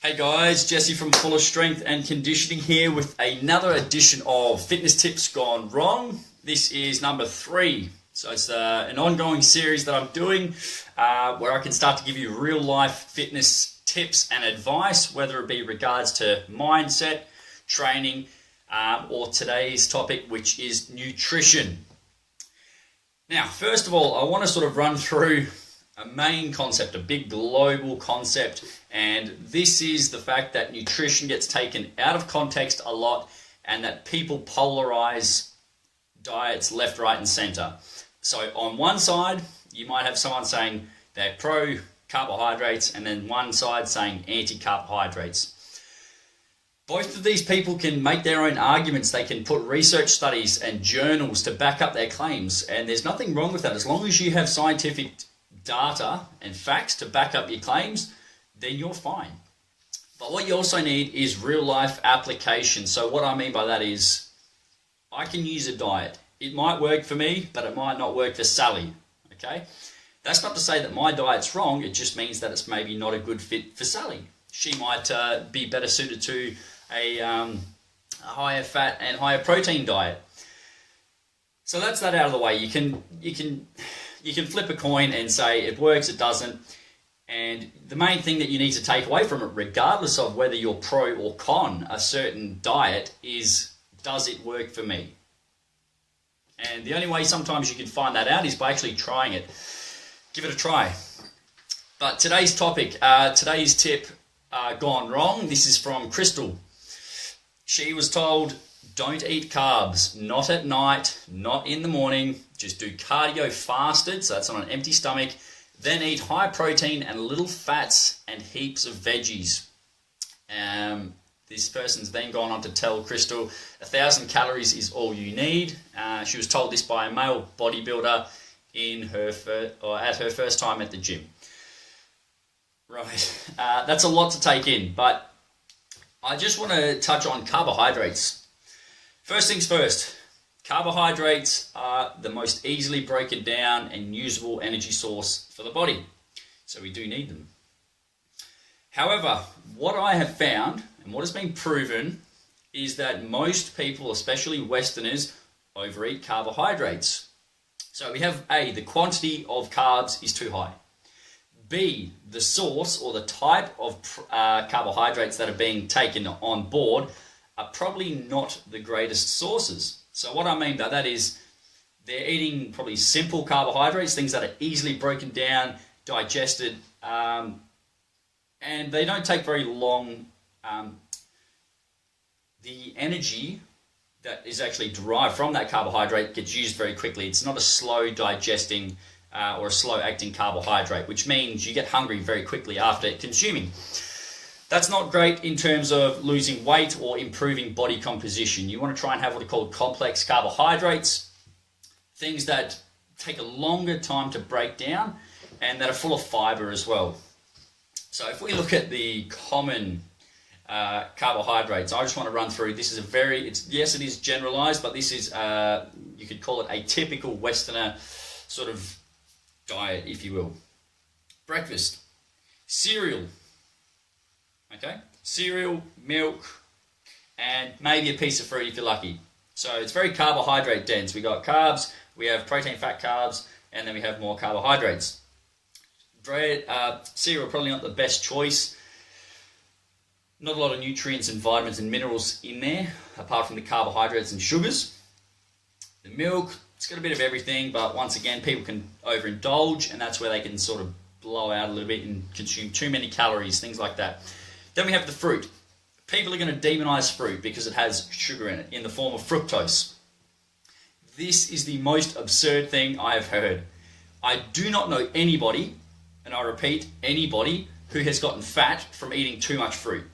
Hey guys, Jesse from Fulla Strength and Conditioning here with another edition of Fitness Tips Gone Wrong. This is number 3. So it's an ongoing series that I'm doing where I can start to give you real life fitness tips and advice, whether it be regards to mindset, training, or today's topic, which is nutrition. Now, first of all, I want to sort of run through a main concept, a big global concept, and this is the fact that nutrition gets taken out of context a lot and that people polarize diets left, right, and center. So on one side, you might have someone saying they're pro carbohydrates and then one side saying anti-carbohydrates. Both of these people can make their own arguments. They can put research studies and journals to back up their claims, and there's nothing wrong with that. As long as you have scientific data and facts to back up your claims, then you're fine. But what you also need is real life application. So what I mean by that is I can use a diet. It might work for me, but it might not work for Sally. Okay? That's not to say that my diet's wrong. It just means that it's maybe not a good fit for Sally. She might be better suited to a higher fat and higher protein diet. So that's that out of the way. You can flip a coin and say it works, it doesn't. And the main thing that you need to take away from it, regardless of whether you're pro or con a certain diet, is does it work for me? And the only way sometimes you can find that out is by actually trying it. Give it a try. But today's topic, today's tip gone wrong. This is from Crystal. She was told, don't eat carbs, not at night, not in the morning. Just do cardio fasted, so that's on an empty stomach. Then eat high protein and little fats and heaps of veggies. This person's then gone on to tell Crystal 1,000 calories is all you need. She was told this by a male bodybuilder at her first time at the gym. Right, that's a lot to take in, but I just want to touch on carbohydrates. First things first, carbohydrates are the most easily broken down and usable energy source for the body, so we do need them. However, what I have found and what has been proven is that most people, especially Westerners, overeat carbohydrates. So we have A, the quantity of carbs is too high. B, the source or the type of carbohydrates that are being taken on board are probably not the greatest sources. So what I mean by that is they're eating probably simple carbohydrates, things that are easily broken down, digested, and they don't take very long. The energy that is actually derived from that carbohydrate gets used very quickly. It's not a slow digesting or a slow acting carbohydrate, which means you get hungry very quickly after consuming. That's not great in terms of losing weight or improving body composition. You want to try and have what are called complex carbohydrates, things that take a longer time to break down and that are full of fiber as well. So if we look at the common carbohydrates, I just want to run through. This is yes, it is generalized, but this is, you could call it a typical Westerner sort of diet, if you will. Breakfast, cereal. Okay, cereal, milk, and maybe a piece of fruit if you're lucky. So it's very carbohydrate dense. We got carbs, we have protein, fat, carbs, and then we have more carbohydrates. Bread, cereal, probably not the best choice. Not a lot of nutrients and vitamins and minerals in there, apart from the carbohydrates and sugars. The milk, it's got a bit of everything, but once again, people can overindulge, and that's where they can sort of blow out a little bit and consume too many calories, things like that. Then we have the fruit. People are going to demonize fruit because it has sugar in it, in the form of fructose. This is the most absurd thing I have heard. I do not know anybody, and I repeat, anybody, who has gotten fat from eating too much fruit.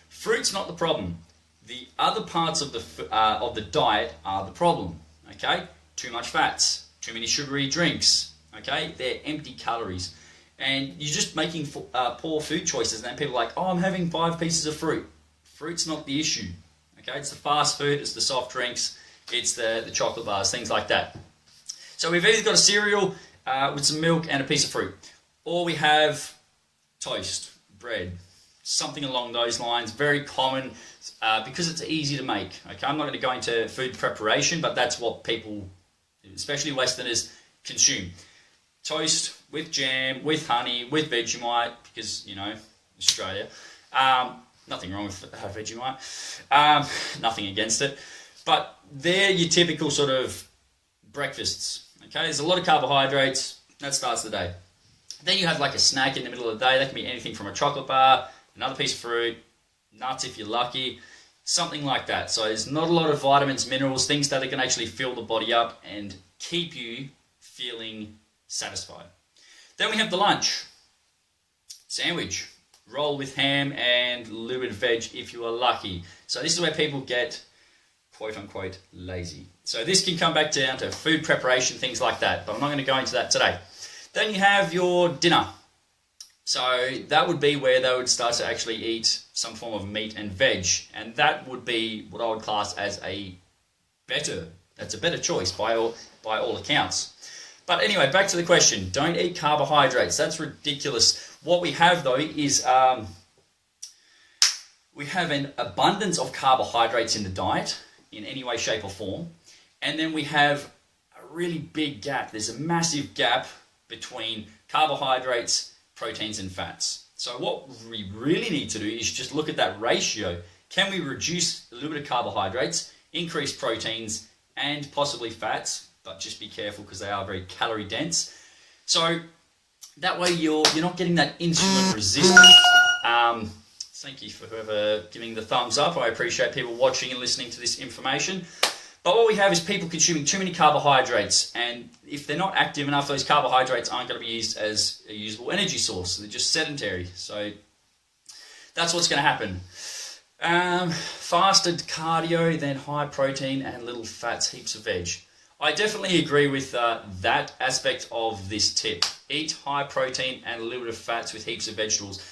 Fruit's not the problem. The other parts of the diet are the problem. Okay, too much fats, too many sugary drinks. Okay, they're empty calories, and you're just making poor food choices. And then people are like, "Oh, I'm having 5 pieces of fruit." Fruit's not the issue. Okay, it's the fast food, it's the soft drinks, it's the chocolate bars, things like that. So we've either got a cereal with some milk and a piece of fruit, or we have toast, bread, something along those lines. Very common because it's easy to make. Okay, I'm not going to go into food preparation, but that's what people, especially Westerners, consume. Toast with jam, with honey, with Vegemite, because, you know, Australia. Nothing wrong with Vegemite. Nothing against it. But they're your typical sort of breakfasts. Okay, there's a lot of carbohydrates. That starts the day. Then you have like a snack in the middle of the day. That can be anything from a chocolate bar, another piece of fruit, nuts if you're lucky, something like that. So there's not a lot of vitamins, minerals, things that can actually fill the body up and keep you feeling satisfied. Then we have the lunch. Sandwich. Roll with ham and a little bit of veg if you are lucky. So this is where people get quote-unquote lazy. So this can come back down to food preparation, things like that, but I'm not going to go into that today. Then you have your dinner. So that would be where they would start to actually eat some form of meat and veg, and that would be what I would class as that's a better choice by all accounts. But anyway, back to the question. Don't eat carbohydrates. That's ridiculous. What we have, though, is we have an abundance of carbohydrates in the diet in any way, shape, or form. And then we have a really big gap. There's a massive gap between carbohydrates, proteins, and fats. So what we really need to do is just look at that ratio. Can we reduce a little bit of carbohydrates, increase proteins, and possibly fats? But just be careful because they are very calorie dense. So that way you're not getting that insulin resistance. Thank you for whoever giving the thumbs up. I appreciate people watching and listening to this information. But what we have is people consuming too many carbohydrates, and if they're not active enough, those carbohydrates aren't going to be used as a usable energy source. They're just sedentary. So that's what's going to happen. Fasted cardio, then high protein and little fats, heaps of veg. I definitely agree with that aspect of this tip. Eat high protein and a little bit of fats with heaps of vegetables.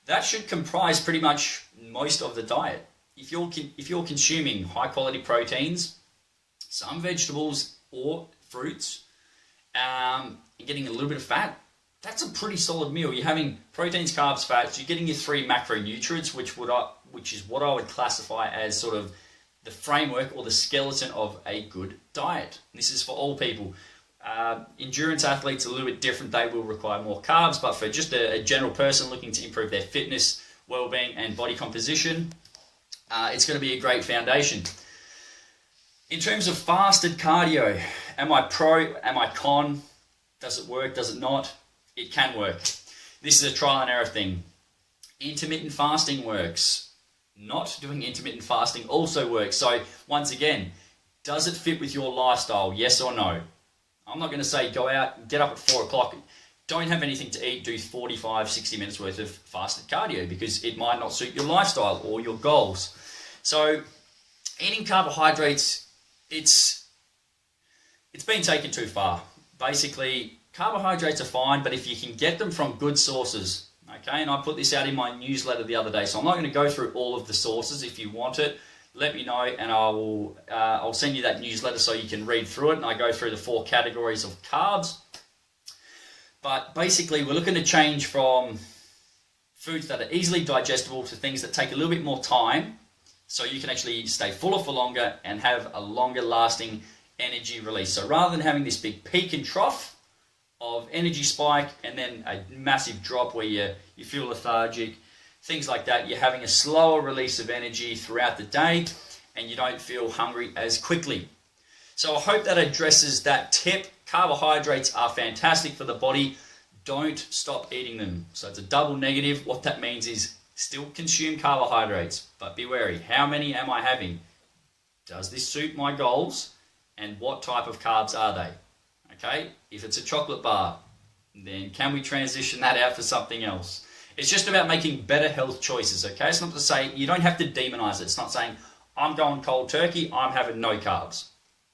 That should comprise pretty much most of the diet. If you're consuming high quality proteins, some vegetables or fruits, and getting a little bit of fat, that's a pretty solid meal. You're having proteins, carbs, fats. You're getting your 3 macronutrients, which is what I would classify as sort of the framework or the skeleton of a good diet. This is for all people. Endurance athletes are a little bit different. They will require more carbs, but for just a general person looking to improve their fitness, well-being, and body composition, it's going to be a great foundation. In terms of fasted cardio, am I pro, am I con? Does it work, does it not? It can work. This is a trial and error thing. Intermittent fasting works. Not doing intermittent fasting also works. So once again, does it fit with your lifestyle? Yes or no? I'm not going to say go out, get up at 4 o'clock, don't have anything to eat, do 45, 60 minutes worth of fasted cardio because it might not suit your lifestyle or your goals. So eating carbohydrates, it's been taken too far. Basically, carbohydrates are fine, but if you can get them from good sources, okay, and I put this out in my newsletter the other day, so I'm not going to go through all of the sources. If you want it, let me know, and I'll send you that newsletter so you can read through it, and I go through the 4 categories of carbs. But basically, we're looking to change from foods that are easily digestible to things that take a little bit more time, so you can actually stay fuller for longer and have a longer lasting energy release. So rather than having this big peak and trough of energy spike and then a massive drop where you feel lethargic, things like that, you're having a slower release of energy throughout the day and you don't feel hungry as quickly. So I hope that addresses that tip. Carbohydrates are fantastic for the body. Don't stop eating them. So it's a double negative. What that means is still consume carbohydrates, but be wary. How many am I having? Does this suit my goals? And what type of carbs are they? Okay, if it's a chocolate bar, then can we transition that out for something else? It's just about making better health choices, okay? It's not to say, you don't have to demonize it. It's not saying, I'm going cold turkey, I'm having no carbs.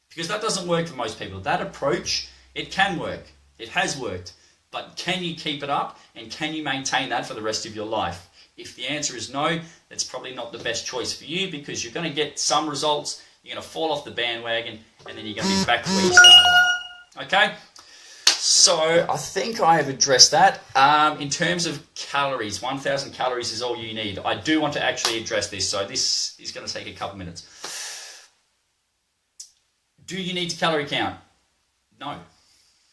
Because that doesn't work for most people. That approach, it can work. It has worked. But can you keep it up and can you maintain that for the rest of your life? If the answer is no, that's probably not the best choice for you because you're going to get some results, you're going to fall off the bandwagon, and then you're going to be back where you started. Okay? So I think I have addressed that. In terms of calories, 1,000 calories is all you need. I do want to actually address this, so this is going to take a couple minutes. Do you need to calorie count? No.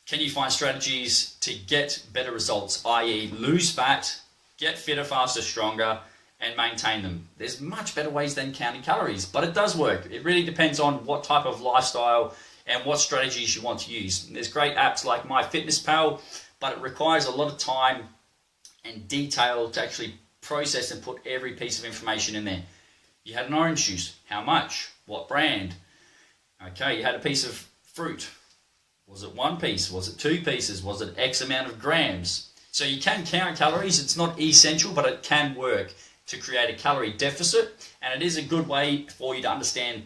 Can you find strategies to get better results, i.e. lose fat, get fitter, faster, stronger, and maintain them? There's much better ways than counting calories, but it does work. It really depends on what type of lifestyle and what strategies you want to use. There's great apps like MyFitnessPal, but it requires a lot of time and detail to actually process and put every piece of information in there. You had an orange juice, how much? What brand? Okay, you had a piece of fruit. Was it one piece? Was it two pieces? Was it X amount of grams? So you can count calories. It's not essential, but it can work to create a calorie deficit, and it is a good way for you to understand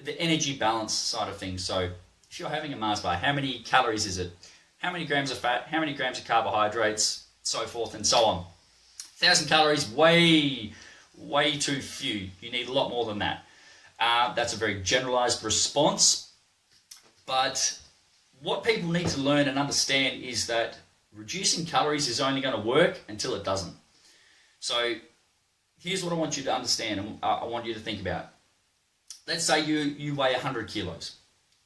the energy balance side of things. So if you're having a Mars bar, how many calories is it? How many grams of fat? How many grams of carbohydrates? So forth and so on. 1,000 calories, way too few. You need a lot more than that. That's a very generalized response. But what people need to learn and understand is that reducing calories is only going to work until it doesn't. So here's what I want you to understand and I want you to think about. Let's say you weigh 100 kilos.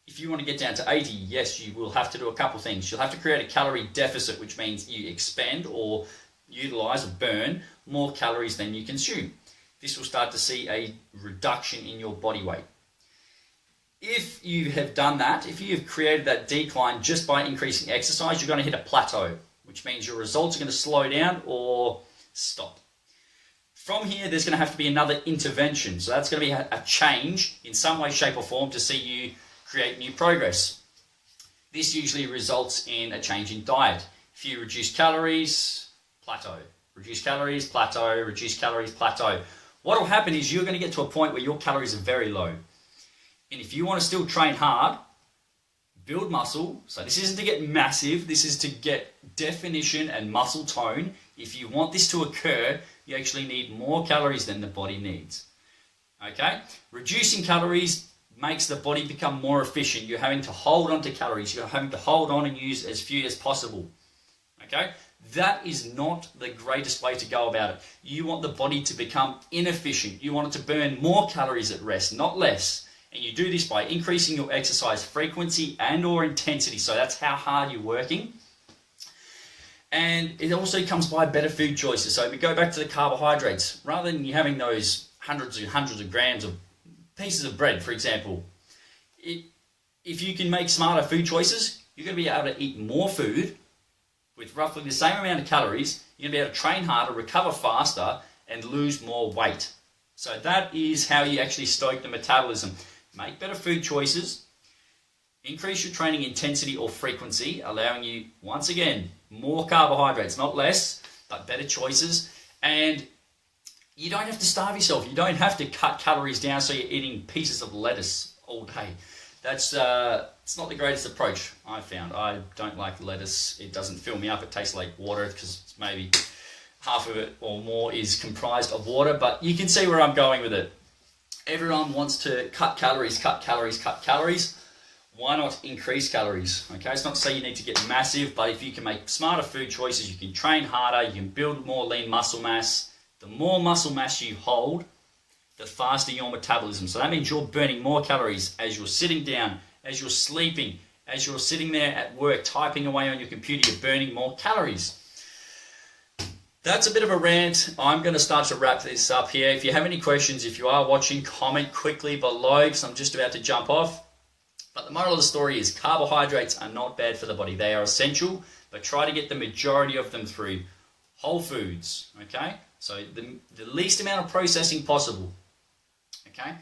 If you want to get down to 80, yes, you will have to do a couple things. You'll have to create a calorie deficit, which means you expend or utilize or burn more calories than you consume. This will start to see a reduction in your body weight. If you have done that, if you have created that decline just by increasing exercise, you're going to hit a plateau, which means your results are going to slow down or stop. From here, there's going to have to be another intervention. So that's going to be a change in some way, shape or form to see you create new progress. This usually results in a change in diet. If you reduce calories, plateau. Reduce calories, plateau. Reduce calories, plateau. What will happen is you're going to get to a point where your calories are very low. And if you want to still train hard, build muscle, so this isn't to get massive, this is to get definition and muscle tone. If you want this to occur, you actually need more calories than the body needs. Okay? Reducing calories makes the body become more efficient. You're having to hold on to calories. You're having to hold on and use as few as possible. Okay? That is not the greatest way to go about it. You want the body to become inefficient. You want it to burn more calories at rest, not less. And you do this by increasing your exercise frequency and or intensity. So that's how hard you're working. And it also comes by better food choices. So if we go back to the carbohydrates, rather than you having those hundreds and hundreds of grams of pieces of bread, for example, if you can make smarter food choices, you're going to be able to eat more food with roughly the same amount of calories. You're going to be able to train harder, recover faster, and lose more weight. So that is how you actually stoke the metabolism. Make better food choices, increase your training intensity or frequency, allowing you, once again, more carbohydrates, not less, but better choices. And you don't have to starve yourself. You don't have to cut calories down so you're eating pieces of lettuce all day. That's it's not the greatest approach, I've found. I don't like lettuce. It doesn't fill me up. It tastes like water because maybe half of it or more is comprised of water. But you can see where I'm going with it. Everyone wants to cut calories, cut calories, cut calories. Why not increase calories? Okay, it's not to say you need to get massive, but if you can make smarter food choices, you can train harder, you can build more lean muscle mass. The more muscle mass you hold, the faster your metabolism. So that means you're burning more calories as you're sitting down, as you're sleeping, as you're sitting there at work, typing away on your computer, you're burning more calories. That's a bit of a rant. I'm going to start to wrap this up here. If you have any questions, if you are watching, comment quickly below because I'm just about to jump off. But the moral of the story is carbohydrates are not bad for the body. They are essential, but try to get the majority of them through whole foods, okay? So the least amount of processing possible, okay?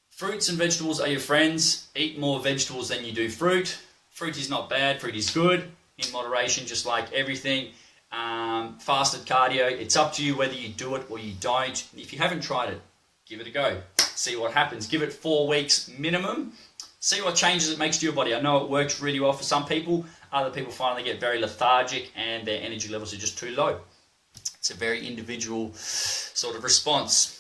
Fruits and vegetables are your friends. Eat more vegetables than you do fruit. Fruit is not bad. Fruit is good in moderation, just like everything. Fasted cardio, it's up to you whether you do it or you don't. If you haven't tried it, give it a go. See what happens. Give it 4 weeks minimum. See what changes it makes to your body. I know it works really well for some people. Other people find they get very lethargic and their energy levels are just too low. It's a very individual sort of response.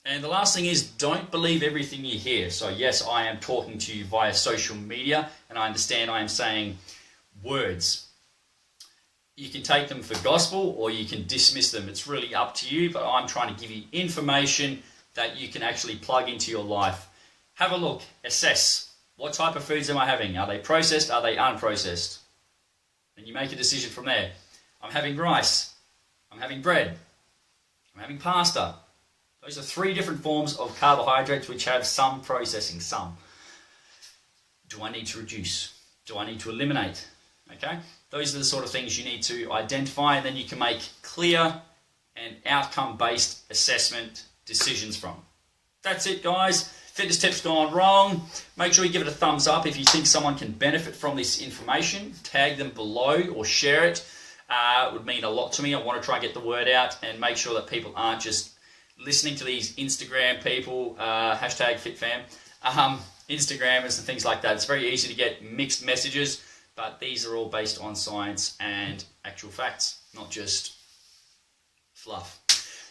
And the last thing is, don't believe everything you hear. So yes, I am talking to you via social media, and I understand I am saying words. You can take them for gospel or you can dismiss them. It's really up to you, but I'm trying to give you information that you can actually plug into your life. Have a look, assess. What type of foods am I having? Are they processed? Are they unprocessed? And you make a decision from there. I'm having rice. I'm having bread. I'm having pasta. Those are 3 different forms of carbohydrates which have some processing, some. Do I need to reduce? Do I need to eliminate? Okay? Those are the sort of things you need to identify, and then you can make clear and outcome-based assessment decisions from. That's it, guys. Fitness tips gone wrong. Make sure you give it a thumbs up if you think someone can benefit from this information. Tag them below or share it. It would mean a lot to me. I want to try and get the word out and make sure that people aren't just listening to these Instagram people, hashtag FitFam, Instagrammers and things like that. It's very easy to get mixed messages, but these are all based on science and actual facts, not just fluff.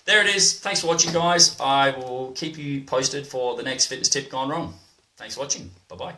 There it is. Thanks for watching, guys. I will keep you posted for the next fitness tip gone wrong. Thanks for watching. Bye-bye.